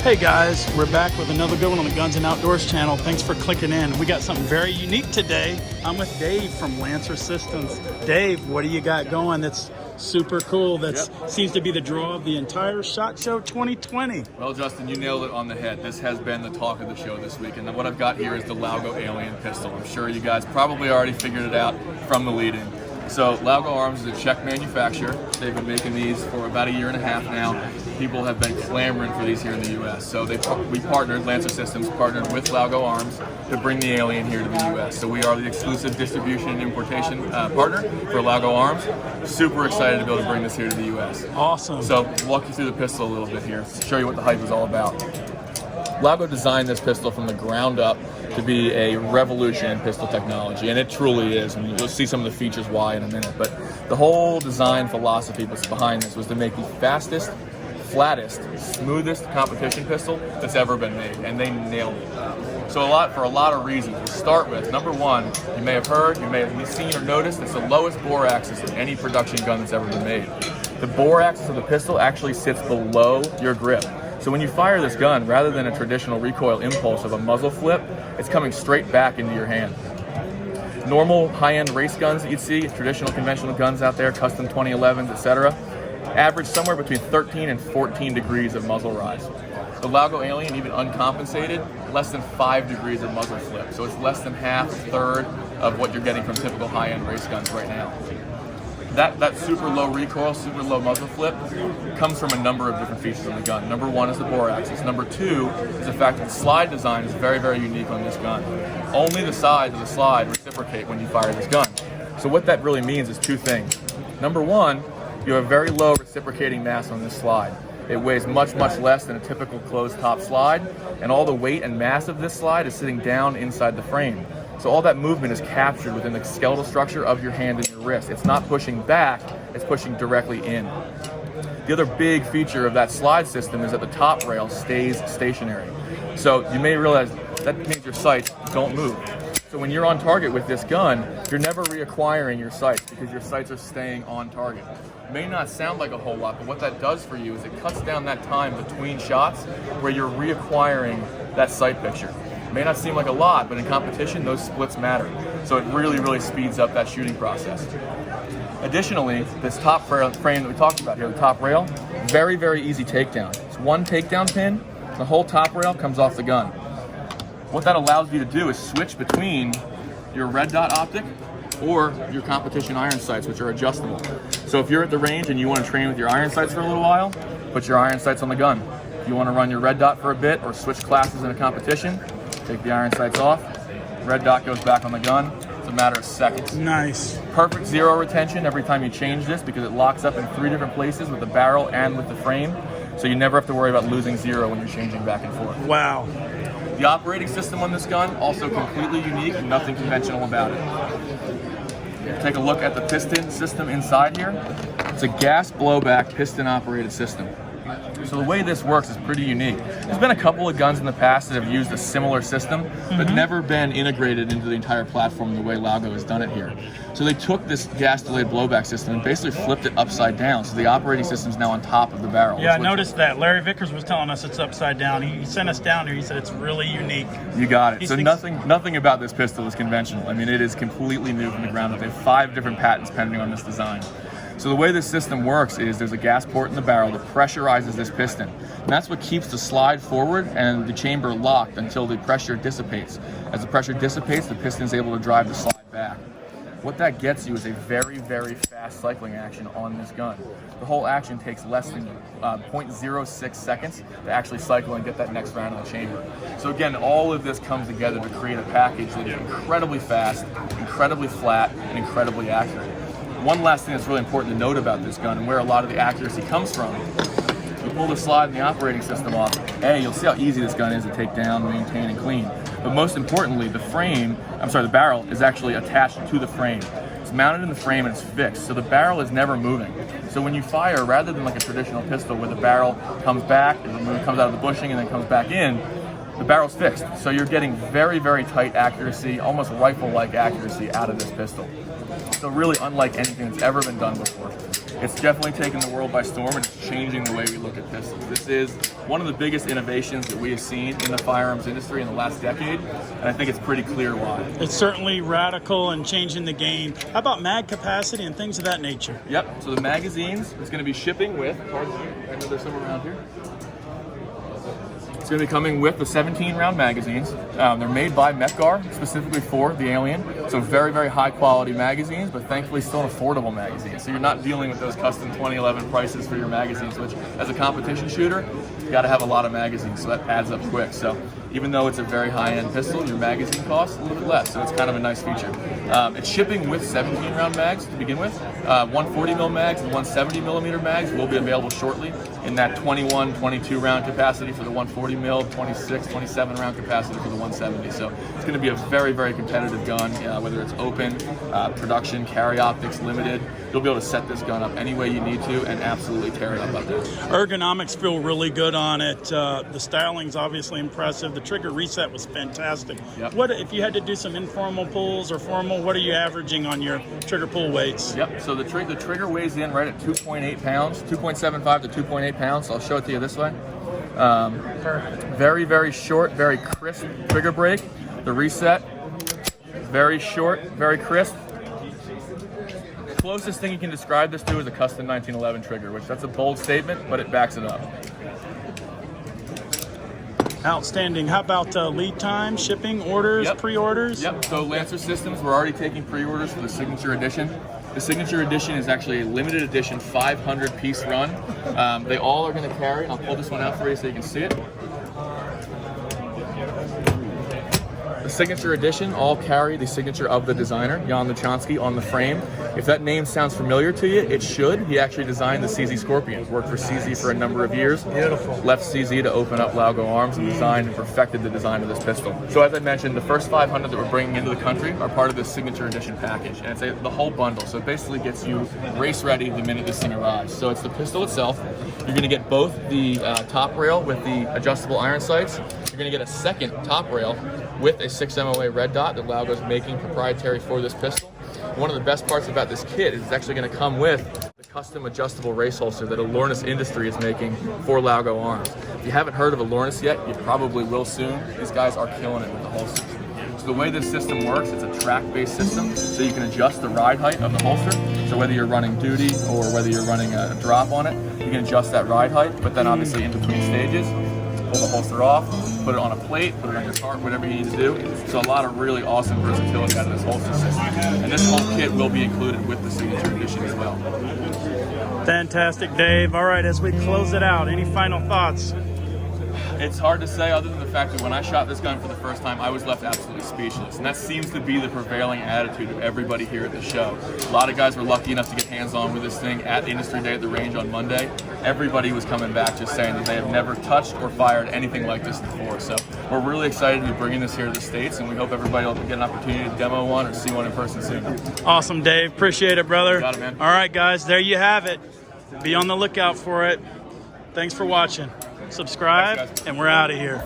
Hey guys, we're back with another good one on the Guns and Outdoors channel. Thanks for clicking in. We got something very unique today. I'm with Dave from Lancer Systems. Dave, what do you got going that's super cool, that seems to be the draw of the entire SHOT Show 2020? Well, Justin, you nailed it on the head. This has been the talk of the show this week, and what I've got here is the Laugo Alien pistol. I'm sure you guys probably already figured it out from the lead-in. So Laugo Arms is a Czech manufacturer. They've been making these for about a year and a half now. People have been clamoring for these here in the U.S. So we partnered, Lancer Systems partnered with Laugo Arms to bring the Alien here to the U.S. So we are the exclusive distribution and importation partner for Laugo Arms. Super excited to be able to bring this here to the U.S. Awesome. So walk you through the pistol a little bit here, show you what the hype is all about. Laugo designed this pistol from the ground up to be a revolution in pistol technology, and it truly is, and you'll see some of the features why in a minute. But the whole design philosophy behind this was to make the fastest, flattest, smoothest competition pistol that's ever been made, and they nailed it. So for a lot of reasons. We'll start with, number one, you may have heard, you may have seen or noticed, it's the lowest bore axis of any production gun that's ever been made. The bore axis of the pistol actually sits below your grip. So when you fire this gun, rather than a traditional recoil impulse of a muzzle flip, it's coming straight back into your hand. Normal high-end race guns that you'd see, traditional conventional guns out there, custom 2011s, etc., average somewhere between 13 and 14 degrees of muzzle rise. The Laugo Alien, even uncompensated, less than 5 degrees of muzzle flip. So it's less than half, a third of what you're getting from typical high-end race guns right now. That super low recoil, super low muzzle flip comes from a number of different features on the gun. Number one is the bore axis. Number two is the fact that the slide design is very, very unique on this gun. Only the sides of the slide reciprocate when you fire this gun. So what that really means is two things. Number one, you have very low reciprocating mass on this slide. It weighs much, much less than a typical closed top slide, and all the weight and mass of this slide is sitting down inside the frame. So all that movement is captured within the skeletal structure of your hand and your wrist. It's not pushing back, it's pushing directly in. The other big feature of that slide system is that the top rail stays stationary. So you may realize that means your sights don't move. So when you're on target with this gun, you're never reacquiring your sights because your sights are staying on target. It may not sound like a whole lot, but what that does for you is it cuts down that time between shots where you're reacquiring that sight picture. It may not seem like a lot, but in competition, those splits matter. So it really, really speeds up that shooting process. Additionally, this top frame that we talked about here, the top rail, very, very easy takedown. It's one takedown pin, the whole top rail comes off the gun. What that allows you to do is switch between your red dot optic or your competition iron sights, which are adjustable. So if you're at the range and you want to train with your iron sights for a little while, put your iron sights on the gun. If you want to run your red dot for a bit or switch classes in a competition, take the iron sights off, red dot goes back on the gun. It's a matter of seconds. Nice. Perfect zero retention every time you change this because it locks up in 3 different places with the barrel and with the frame. So you never have to worry about losing zero when you're changing back and forth. Wow. The operating system on this gun, also completely unique and nothing conventional about it. Take a look at the piston system inside here. It's a gas blowback piston operated system. So the way this works is pretty unique. There's been a couple of guns in the past that have used a similar system, but never been integrated into the entire platform the way Laugo has done it here. So they took this gas delayed blowback system and basically flipped it upside down. So the operating system is now on top of the barrel. Yeah, I noticed that. Larry Vickers was telling us it's upside down. He sent us down here. He said it's really unique. You got it. So nothing about this pistol is conventional. I mean, it is completely new from the ground up. They have 5 different patents pending on this design. So the way this system works is there's a gas port in the barrel that pressurizes this piston. And that's what keeps the slide forward and the chamber locked until the pressure dissipates. As the pressure dissipates, the piston is able to drive the slide back. What that gets you is a very, very fast cycling action on this gun. The whole action takes less than 0.06 seconds to actually cycle and get that next round in the chamber. So again, all of this comes together to create a package that is incredibly fast, incredibly flat, and incredibly accurate. One last thing that's really important to note about this gun and where a lot of the accuracy comes from, you pull the slide and the operating system off, you'll see how easy this gun is to take down, maintain, and clean. But most importantly, the barrel is actually attached to the frame. It's mounted in the frame and it's fixed, so the barrel is never moving. So when you fire, rather than like a traditional pistol where the barrel comes back, it comes out of the bushing and then comes back in, the barrel's fixed. So you're getting very, very tight accuracy, almost rifle-like accuracy out of this pistol. So really unlike anything that's ever been done before. It's definitely taken the world by storm, and it's changing the way we look at pistols. This is one of the biggest innovations that we have seen in the firearms industry in the last decade, and I think it's pretty clear why. It's certainly radical and changing the game. How about mag capacity and things of that nature? Yep, so the magazines, it's going to be shipping with, I know there's some around here. It's going to be coming with the 17-round magazines. They're made by Metgar, specifically for the Alien. So very, very high quality magazines, but thankfully still an affordable magazine. So you're not dealing with those custom 2011 prices for your magazines, which as a competition shooter, you got to have a lot of magazines, so that adds up quick. So even though it's a very high-end pistol, your magazine costs a little bit less, so it's kind of a nice feature. It's shipping with 17-round mags to begin with. 140mm mags and 170mm mags will be available shortly in that 21, 22-round capacity for the 140mm, 26, 27-round capacity for the 170. So it's going to be a very, very competitive gun, whether it's open, production, carry optics, limited. You'll be able to set this gun up any way you need to and absolutely tear it up out there. Ergonomics feel really good on it. The styling's obviously impressive. The trigger reset was fantastic. Yep. What if you had to do some informal pulls or formal? What are you averaging on your trigger pull weights? Yep. So the trigger weighs in right at 2.8 pounds, 2.75 to 2.8 pounds. So I'll show it to you this way. Very, very short, very crisp trigger break. The reset, very short, very crisp. Closest thing you can describe this to is a custom 1911 trigger, which that's a bold statement, but it backs it up. Outstanding. How about lead time, shipping, orders, pre-orders? Yep, so Lancer Systems, we're already taking pre-orders for the Signature Edition. The Signature Edition is actually a limited edition 500-piece run. They all are going to carry, and I'll pull this one out for you so you can see it. The Signature Edition all carry the signature of the designer, Jan Luchansky, on the frame. If that name sounds familiar to you, it should. He actually designed the CZ Scorpions, worked for CZ for a number of years. Beautiful. Left CZ to open up Laugo Arms and designed and perfected the design of this pistol. So as I mentioned, the first 500 that we're bringing into the country are part of this Signature Edition package. And it's the whole bundle, so it basically gets you race ready the minute this thing arrives. So it's the pistol itself. You're going to get both the top rail with the adjustable iron sights. You're going to get a second top rail with a 6 MOA red dot that Laugo's making proprietary for this pistol. One of the best parts about this kit is it's actually going to come with the custom adjustable race holster that Alornis Industry is making for Laugo Arms. If you haven't heard of Alornis yet, you probably will soon. These guys are killing it with the holsters. So the way this system works, it's a track-based system, so you can adjust the ride height of the holster. So whether you're running duty or whether you're running a drop on it, you can adjust that ride height, but then obviously in between stages, pull the holster off, put it on a plate, put it on your cart, whatever you need to do. So a lot of really awesome versatility out of this holster system. And this whole kit will be included with the Signature Edition as well. Fantastic, Dave. All right, as we close it out, any final thoughts? It's hard to say other than the fact that when I shot this gun for the first time, I was left absolutely speechless. And that seems to be the prevailing attitude of everybody here at the show. A lot of guys were lucky enough to get hands-on with this thing at Industry Day at the range on Monday. Everybody was coming back just saying that they have never touched or fired anything like this before. So we're really excited to be bringing this here to the States, and we hope everybody will get an opportunity to demo one or see one in person soon. Awesome, Dave. Appreciate it, brother. Got it, man. All right, guys, there you have it. Be on the lookout for it. Thanks for watching. Subscribe, Thanks, guys. and we're out of here.